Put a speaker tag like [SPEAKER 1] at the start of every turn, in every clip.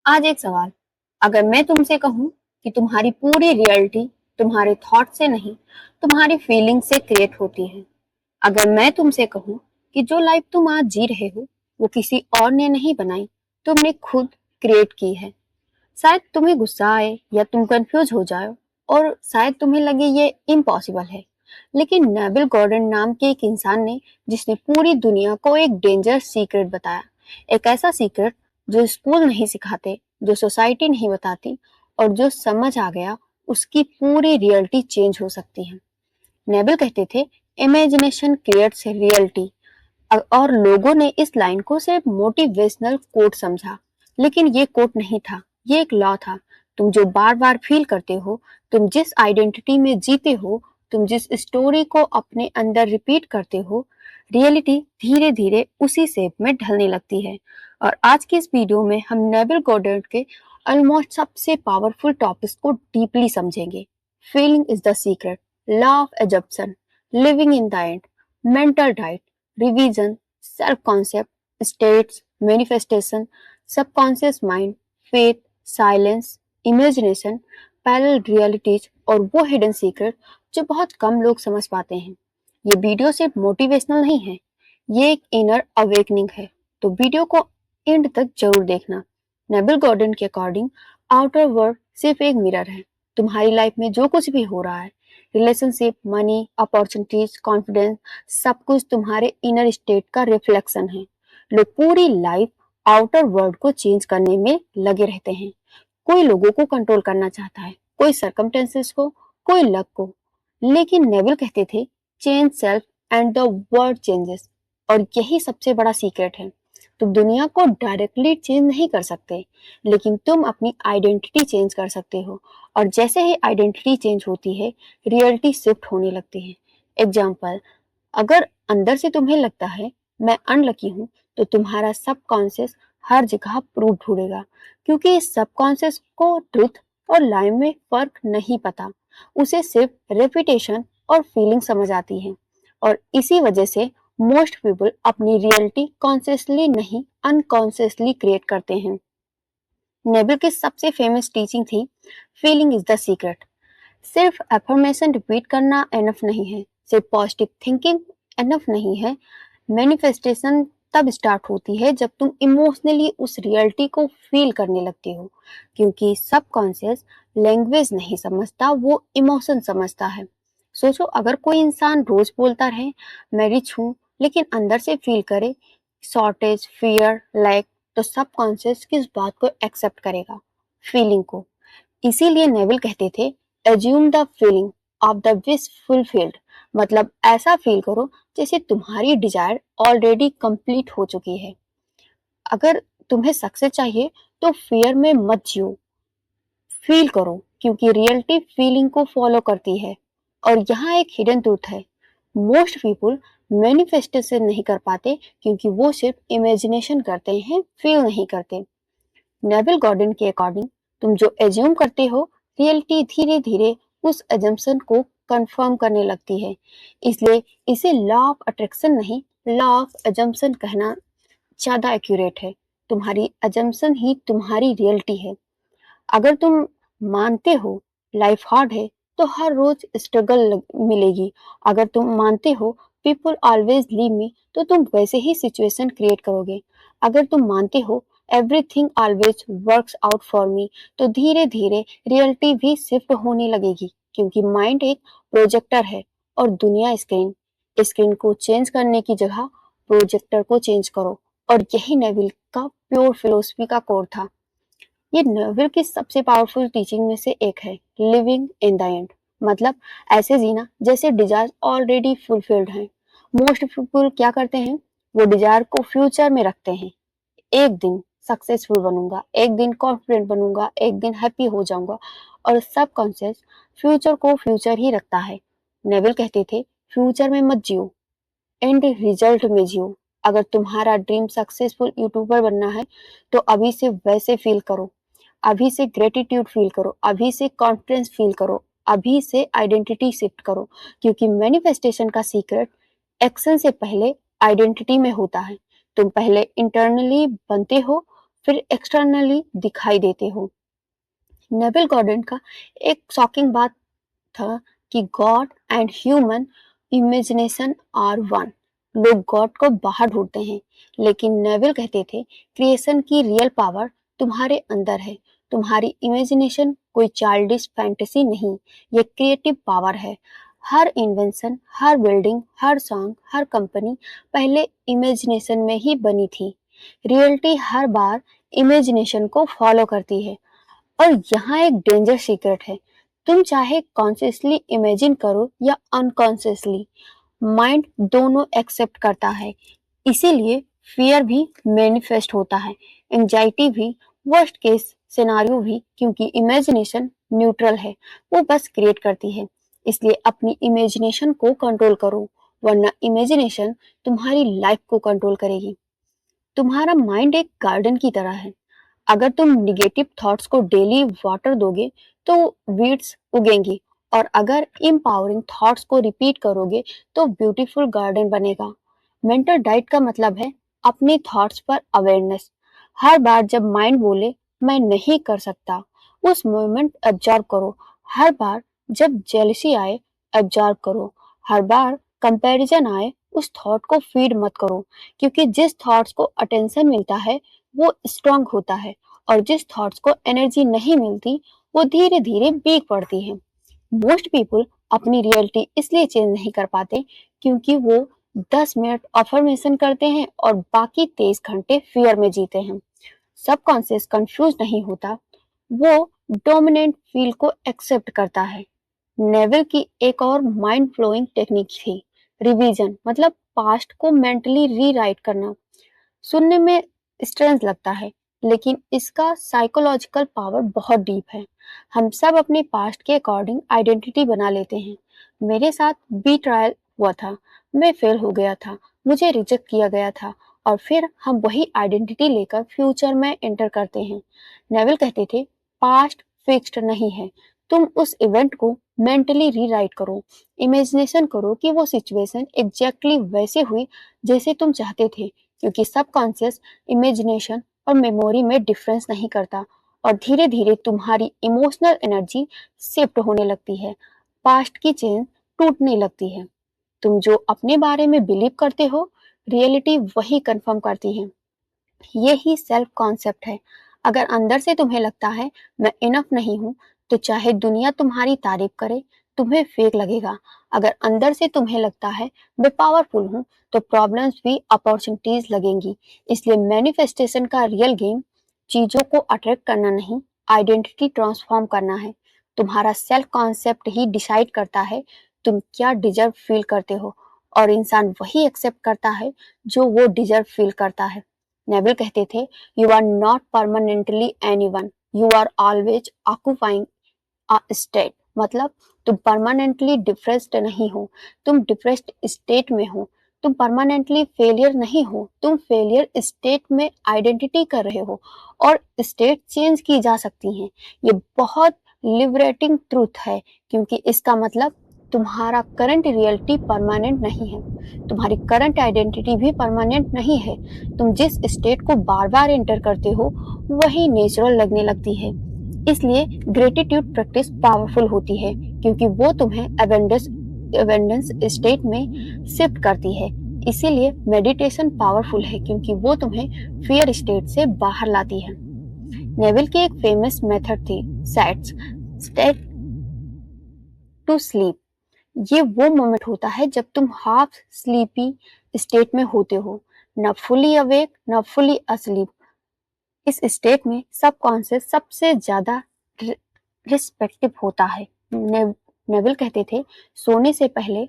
[SPEAKER 1] आज एक सवाल। अगर मैं तुमसे कहूं कि तुम्हारी पूरी रियलिटी तुम्हारे थॉट से नहीं, तुम्हारी फीलिंग से क्रिएट होती है। अगर मैं तुमसे कहूं कि जो लाइफ तुम आज जी रहे हो वो किसी और ने नहीं बनाई, तुमने खुद क्रिएट की है। शायद तुम्हें गुस्सा आए या तुम कंफ्यूज हो जाओ और शायद तुम्हें लगे ये इम्पॉसिबल है। लेकिन नेविल गॉर्डन नाम के एक इंसान ने, जिसने पूरी दुनिया को एक डेंजर सीक्रेट बताया, एक ऐसा सीक्रेट जो स्कूल नहीं सिखाते, जो सोसाइटी नहीं बताती, और जो समझ आ गया उसकी पूरी रियलिटी चेंज हो सकती है। नेविल कहते थे, इमेजिनेशन क्रिएट्स रियलिटी। और लोगों ने इस लाइन को सिर्फ मोटिवेशनल कोट समझा, लेकिन ये कोट नहीं था, ये एक लॉ था। तुम जो बार बार फील करते हो, तुम जिस आइडेंटिटी में जीते हो, तुम जिस स्टोरी को अपने अंदर रिपीट करते हो, रियलिटी धीरे धीरे उसी शेप में ढलने लगती है। और आज की इस वीडियो में हम नेविल गॉर्डन के ऑलमोस्ट सबसे पावरफुल टॉपिक्स को डीपली समझेंगे। Feeling is the secret, law of assumption, living in the end, mental diet, revision, self concept, states, manifestation, subconscious mind, faith, silence, imagination, parallel realities और वो hidden secret जो बहुत कम लोग समझ पाते हैं। ये वीडियो सिर्फ मोटिवेशनल नहीं है, ये एक इनर अवेकनिंग है। तो वीडियो को एंड तक जरूर देखना। नेविल गॉर्डन के अकॉर्डिंग आउटर वर्ल्ड सिर्फ एक मिरर है। तुम्हारी लाइफ में जो कुछ भी हो रहा है, रिलेशनशिप, मनी, अपॉर्चुनिटीज, कॉन्फिडेंस, सब कुछ तुम्हारे इनर स्टेट का रिफ्लेक्शन है। लोग पूरी लाइफ आउटर वर्ल्ड को चेंज करने में लगे रहते हैं। कोई लोगों को कंट्रोल करना चाहता है, कोई सर्कमस्टेंसेस को, कोई लक को। लेकिन नेविल कहते थे, change self and the world changes. और यही सबसे बड़ा सीक्रेट है। तुम दुनिया को डायरेक्टली चेंज नहीं कर सकते, लेकिन तुम अपनी आइडेंटिटी चेंज कर सकते हो। और जैसे ही आइडेंटिटी चेंज होती है, रियलिटी शिफ्ट होने लगती है। एग्जाम्पल, अगर अंदर से तुम्हें लगता है मैं अनलकी हूँ, तो तुम्हारा सबकॉन्शियस हर जगह प्रूफ ढूंढेगा, क्योंकि इस सबकॉन्शियस को ट्रुथ और लाइन में फर्क नहीं पता। उसे सिर्फ रेपुटेशन और फीलिंग समझ आती है। और इसी वजह से मोस्ट पीपल अपनी रियलिटी कॉन्शियसली नहीं, अनकॉन्शियसली क्रिएट करते हैं। नेबिल की सबसे फेमस टीचिंग थी, फीलिंग इज द सीक्रेट। सिर्फ अफर्मेशन रिपीट करना एनफ नहीं है, सिर्फ पॉजिटिव थिंकिंग एनफ नहीं है। मैनिफेस्टेशन तब स्टार्ट होती है जब तुम इमोशनली उस रियलिटी को फील करने लगती हो, क्योंकि सबकॉन्शियस लैंग्वेज नहीं समझता, वो इमोशन समझता है। सोचो, अगर कोई इंसान रोज बोलता रहे मैं रिच हूँ, लेकिन अंदर से फील करे शॉर्टेज, फियर, लैक, तो सबकॉन्शियस किस बात को एक्सेप्ट करेगा? फीलिंग को। इसीलिए नेविल कहते थे, assume the feeling of the wish fulfilled. मतलब ऐसा फील करो जैसे तुम्हारी डिजायर ऑलरेडी कंप्लीट हो चुकी है। अगर तुम्हें सक्सेस चाहिए तो फियर में मत जियो, फील करो, क्योंकि रियलिटी फीलिंग को फॉलो करती है। और यहाँ एक हिडन ट्रूथ है, मोस्ट पीपल मैनिफेस्टेशन नहीं कर पाते क्योंकि वो सिर्फ इमेजिनेशन करते हैं, फील नहीं करते। नेविल गॉर्डन के अकॉर्डिंग, तुम जो एज्यूम करते हो, रियलिटी धीरे धीरे उस एजम्पशन को कंफर्म करने लगती है। इसलिए इसे लॉ ऑफ अट्रैक्शन नहीं, लॉ ऑफ एजम्पशन कहना ज्यादा एक्यूरेट है। तुम्हारी एजम्पशन ही तुम्हारी रियलिटी है। अगर तुम मानते हो लाइफ हार्ड है, तो हर रोज स्ट्रगल मिलेगी। अगर तुम मानते हो पीपल ऑलवेज लीव मी, तो तुम वैसे ही सिचुएशन क्रिएट करोगे। अगर तुम मानते हो everything always works out for me, तो धीरे धीरे रियलिटी भी शिफ्ट होने लगेगी, क्योंकि माइंड एक प्रोजेक्टर है और दुनिया स्क्रीन। स्क्रीन को चेंज करने की जगह प्रोजेक्टर को चेंज करो। और यही नेविल का प्योर फिलोसफी का कोर था। ये नेविल की सबसे पावरफुल टीचिंग में से एक है, लिविंग इन द एंड। मतलब ऐसे जीना जैसे डिजायर ऑलरेडी फुलफिल्ड है। मोस्ट पीपल क्या करते हैं, वो डिजायर को फ्यूचर में रखते हैं। एक दिन सक्सेसफुल बनूंगा, एक दिन कॉन्फिडेंट बनूंगा, एक दिन हैप्पी हो जाऊंगा। और सबकॉन्शियस फ्यूचर को फ्यूचर ही रखता है। नेविल कहते थे, फ्यूचर में मत जियो, एंड रिजल्ट में जियो। अगर तुम्हारा ड्रीम सक्सेसफुल यूट्यूबर बनना है, तो अभी से वैसे फील करो, अभी से ग्रेटिट्यूड फील करो, अभी से कॉन्फिडेंस फील करो, अभी से आइडेंटिटी शिफ्ट करो। क्योंकि मैनिफेस्टेशन का सीक्रेट एक्शन से पहले आइडेंटिटी में होता है। तुम पहले इंटरनली बनते हो, फिर एक्सटर्नली दिखाई देते हो। नेविल गॉर्डन का एक शॉकिंग बात था कि god and human imagination are one. लोग गॉड को बाहर ढूंढते हैं, लेकिन नेविल कहते थे क्रिएशन की रियल पावर तुम्हारे अंदर है। तुम्हारी इमेजिनेशन कोई चाइल्डिश फैंटेसी नहीं, ये क्रिएटिव पावर है। हर इन्वेंशन, हर बिल्डिंग, हर सॉन्ग, हर कंपनी पहले इमेजिनेशन में ही बनी थी। रियलिटी हर बार इमेजिनेशन को फॉलो करती है। और यहाँ एक डेंजर सीक्रेट है, तुम चाहे कॉन्शियसली इमेजिन करो या अनकॉन्शियसली, माइंड दोनों एक्सेप्ट करता है। इसीलिए फियर भी मैनिफेस्ट होता है, एंजाइटी भी, वर्स्ट केस सिनारियो भी, क्योंकि इमेजिनेशन न्यूट्रल है, वो बस क्रिएट करती है। इसलिए अपनी इमेजिनेशन को कंट्रोल करो, वरना इमेजिनेशन तुम्हारी लाइफ को कंट्रोल करेगी। तुम्हारा माइंड एक गार्डन की तरह है। अगर तुम निगेटिव थॉट्स को डेली वाटर दोगे तो वीड्स उगेंगी, और अगर एम्पावरिंग थॉट्स को रिपीट करोगे तो ब्यूटीफुल गार्डन बनेगा। मेंटल डाइट का मतलब है अपने थॉट्स पर अवेयरनेस। हर बार जब माइंड बोले मैं नहीं कर सकता, उस मोमेंट एब्जॉर्ब करो। हर बार जब जेलसी आए, एब्जॉर्ब करो। हर बार कंपैरिजन आए, उस थॉट को फीड मत करो, क्योंकि जिस थॉट्स को अटेंशन मिलता है वो स्ट्रांग होता है, और जिस थॉट्स को एनर्जी नहीं मिलती वो धीरे धीरे वीक पड़ती है। मोस्ट पीपल अपनी रियलिटी इसलिए चेंज नहीं कर पाते क्योंकि वो 10 मिनट अफर्मेशन करते हैं और बाकी 23 घंटे फियर में जीते हैं। सबकॉन्शियस कंफ्यूज नहीं होता, वो डोमिनेंट फील को एक्सेप्ट करता है। नेविल की एक और माइंड फ्लोइंग टेक्निक थी रिवीजन, मतलब पास्ट को मेंटली रीराइट करना। सुनने में स्ट्रेंज लगता है, लेकिन इसका साइकोलॉजिकल पावर बहुत डीप है। हम सब अपने पास्ट के अकॉर्डिंग आइडेंटिटी बना लेते हैं। मेरे साथ बी ट्रायल हुआ था, मैं फेल हो गया था, मुझे रिजेक्ट किया गया था, और फिर हम वही आइडेंटिटी लेकर फ्यूचर में एंटर करते हैं। नेविल कहते थे पास्ट फिक्स्ड नहीं है, तुम उस इवेंट को मेंटली रीराइट करो। इमेजिनेशन करो कि वो सिचुएशन एग्जैक्टली वैसे हुई जैसे तुम चाहते थे, क्योंकि सबकॉन्शियस इमेजिनेशन और मेमोरी में डिफरेंस नहीं करता, और धीरे धीरे तुम्हारी इमोशनल एनर्जी शिफ्ट होने लगती है, पास्ट की चेन टूटने लगती है। तुम जो अपने बारे में बिलीव करते हो, रियलिटी वही कंफर्म करती है। यही सेल्फ कॉन्सेप्ट है। अगर अंदर से तुम्हें लगता है मैं इनफ नहीं हूँ, तो चाहे दुनिया तुम्हारी तारीफ करे, तुम्हें फेक लगेगा। अगर अंदर से तुम्हें लगता है मैं पावरफुल हूँ, तो प्रॉब्लम्स भी अपॉर्चुनिटीज लगेंगी। इसलिए मैनिफेस्टेशन का रियल गेम चीजों को अट्रैक्ट करना नहीं, आइडेंटिटी ट्रांसफॉर्म करना है। तुम्हारा सेल्फ कॉन्सेप्ट ही डिसाइड करता है तुम क्या डिजर्व फील करते हो, और इंसान वही एक्सेप्ट करता है जो वो डिजर्व फील करता है। नेविल कहते थे you are not permanently anyone, you are always occupying a state. मतलब तुम परमानेंटली डिप्रेस्ड नहीं हो, तुम डिप्रेस्ड स्टेट में हो। तुम परमानेंटली फेलियर नहीं हो, तुम फेलियर स्टेट में आइडेंटिटी कर रहे हो, और स्टेट चेंज की जा सकती हैं। ये बहुत लिबरेटिंग ट्रूथ है, क्योंकि इसका मतलब तुम्हारा करंट रियलिटी परमानेंट नहीं है, तुम्हारी करंट आइडेंटिटी भी परमानेंट नहीं है। तुम जिस स्टेट को बार बार एंटर करते हो वही नेचुरल लगने लगती है। इसलिए ग्रेटिट्यूड प्रैक्टिस पावरफुल होती है, क्योंकि वो तुम्हें अबेंडेंस स्टेट में शिफ्ट करती है। इसीलिए मेडिटेशन पावरफुल है, क्योंकि वो तुम्हें फियर स्टेट से बाहर लाती है। नेविल की एक फेमस मेथड थी सैट्स, स्टेट टू स्लीप। ये वो मोमेंट होता है जब तुम हाफ स्लीपी स्टेट में होते हो, न फुली अवेक न फुली असलीप। इस स्टेट में सबकॉन्शियस सबसे ज्यादा रिस्पेक्टिव होता है। नेविल कहते थे सोने से पहले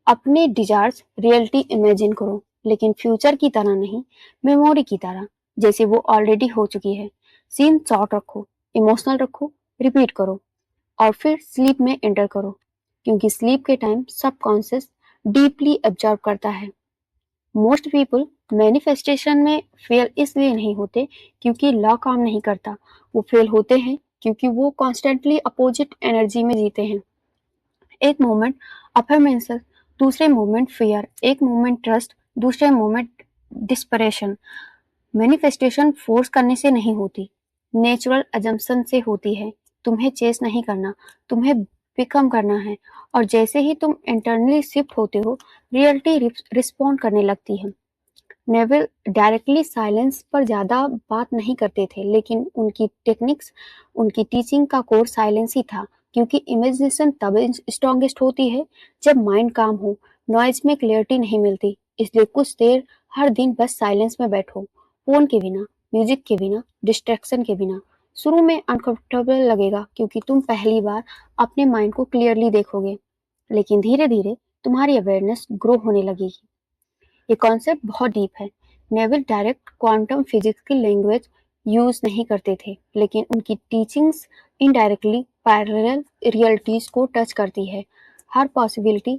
[SPEAKER 1] अपने डिजायर्स रियलिटी इमेजिन करो, लेकिन फ्यूचर की तरह नहीं, मेमोरी की तरह, जैसे वो ऑलरेडी हो चुकी है। सीन शॉर्ट रखो, इमोशनल रखो, रिपीट करो, और फिर स्लीप में एंटर करो, क्योंकि स्लीप के टाइम सबकॉन्शियस डीपली एब्जॉर्ब करता है। मोस्ट पीपल मैनिफेस्टेशन में फेल इसलिए नहीं होते क्योंकि लॉ काम नहीं करता, वो फेल होते हैं क्योंकि वो कॉन्स्टेंटली अपोजिट एनर्जी में जीते हैं। एक मोमेंट अफर्मेशन, दूसरे मोमेंट फियर, एक मोमेंट ट्रस्ट, दूसरे मोमेंट डिस्परेशन। मैनिफेस्टेशन फोर्स करने से नहीं होती, नेचुरल अजम्पशन से होती है। तुम्हें चेस नहीं करना, तुम्हें बिकम करना है। और जैसे ही तुम इंटरनली शिफ्ट होते हो, रियलिटी रिस्पॉन्ड करने लगती है। नेविल डायरेक्टली साइलेंस पर ज़्यादा बात नहीं करते थे, लेकिन उनकी टेक्निक्स, उनकी टीचिंग का कोर साइलेंस ही था, क्योंकि इमेजिनेशन तब स्ट्रॉन्गेस्ट होती है जब माइंड काम हो, नॉइज में क्लियरिटी नहीं मिलती। इसलिए कुछ देर हर दिन बस साइलेंस में बैठो, फोन के बिना, म्यूजिक के बिना, डिस्ट्रैक्शन के बिना। शुरू में अनकंफर्टेबल लगेगा क्योंकि तुम पहली बार अपने माइंड को क्लियरली देखोगे, लेकिन धीरे धीरे तुम्हारी अवेयरनेस ग्रो होने लगेगी। ये कॉन्सेप्ट बहुत डीप है। नेविल डायरेक्ट क्वांटम फिजिक्स की लैंग्वेज यूज नहीं करते थे, लेकिन उनकी टीचिंग्स इनडायरेक्टली पैरेलल रियलिटीज को टच करती है। हर पॉसिबिलिटी